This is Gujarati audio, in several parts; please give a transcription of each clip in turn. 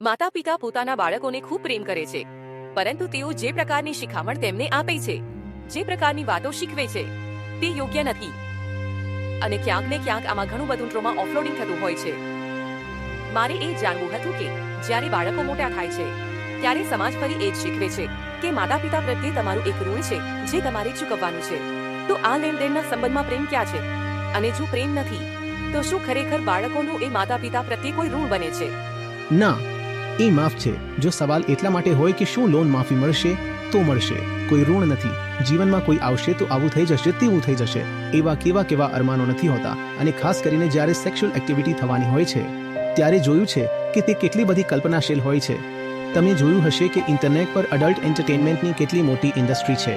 માતા પિતા પોતાના બાળકોને ખૂબ પ્રેમ કરે છે, પરંતુ તેઓ જે પ્રકારની શિખામણ તેમને આપે છે, જે પ્રકારની વાતો શીખવે છે, તે યોગ્ય નથી. અને ક્યાંક ને ક્યાંક આમાં ઘણું બધું ટ્રોમા ઓફલોડિંગ થતું હોય છે. મારે એ જાણવું હતું કે જ્યારે બાળકો મોટા થાય છે ત્યારે સમાજ ફરી એ જ શીખવે છે કે માતા પિતા પ્રત્યે તમારું એક ઋણ છે જે તમારે ચૂકવવાનું છે. તો આ લેણદેણના સંબંધમાં પ્રેમ ક્યાં છે? અને જો પ્રેમ નથી તો શું ખરેખર બાળકોનું એ માતા પિતા પ્રત્યે કોઈ ઋણ બને છે? ના, એ માફ છે. જો સવાલ એટલા માટે હોય કે શું લોન માફી મળશે તો મળશે, કોઈ ઋણ નથી. જીવનમાં કોઈ આવશે તો આવું થઈ જશે, તેવું થઈ જશે, એવા કેવા અરમાનો નથી હોતા. અને ખાસ કરીને જ્યારે સેક્સ્યુઅલ એક્ટિવિટી થવાની હોય છે ત્યારે જોયું છે કે તે કેટલી બધી કલ્પનાશીલ હોય છે. તમે જોયું હશે કે ઇન્ટરનેટ પર અડલ્ટ એન્ટરટેનમેન્ટની કેટલી મોટી ઇન્ડસ્ટ્રી છે.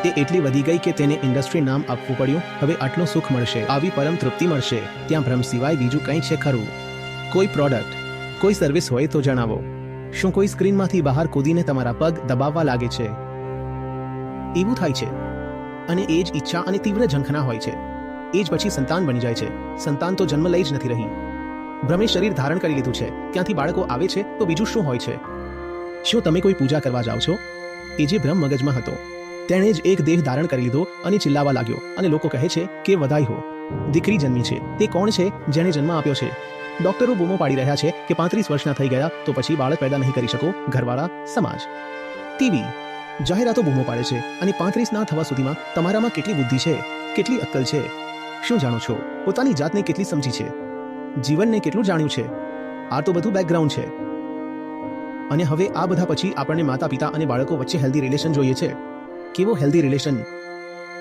તે એટલી વધી ગઈ કે તેને ઇન્ડસ્ટ્રી નામ આપવું પડ્યું. હવે આટલું સુખ મળશે, આવી પરમ તૃપ્તિ મળશે, ત્યાં ભ્રમ સિવાય બીજું કંઈ છે ખરું? કોઈ પ્રોડક્ટ, કોઈ સર્વિસ હોય તો જણાવો. શું કોઈ સ્ક્રીનમાંથી બહાર કૂદીને તમારા પગ દબાવવા લાગે છે? એવું થાય છે. અને એ જ ઈચ્છા અને તીવ્ર ઝંખના હોય છે. એ જ પછી સંતાન બની જાય છે. સંતાન તો જન્મ લઈ જ નથી રહી, ભ્રમે શરીર ધારણ કરી લીધું છે. ત્યાંથી બાળકો આવે છે તો બીજું શું હોય છે? શું તમે કોઈ પૂજા કરવા જાઓ છો? એ જે ભ્રમ મગજમાં હતો તેણે જ એક દેહ ધારણ કરી લીધો અને ચિલ્લાવા લાગ્યો. અને લોકો કહે છે કે વધાઈ હો, દીકરી જન્મી છે. તે કોણ છે જેણે જન્મ આપ્યો છે? ડોક્ટરો બૂમો પાડી રહ્યા છે કે 35 વર્ષના થઈ ગયા તો પછી બાળક પેદા નહીં કરી શકો. ઘરવાળા, સમાજ, ટીવી, જાહેરાતો બૂમો પાડે છે. અને 35 ના થવા સુધીમાં તમારામાં કેટલી બુદ્ધિ છે, કેટલી અક્કલ છે? શું જાણો છો? પોતાની જાતને કેટલી સમજી છે? જીવનને કેટલું જાણ્યું છે? આ તો બધું બેકગ્રાઉન્ડ છે. અને હવે આ બધા પછી આપણને માતા પિતા અને બાળકો વચ્ચે હેલ્ધી રિલેશન જોઈએ છે. કેવો હેલ્ધી રિલેશન?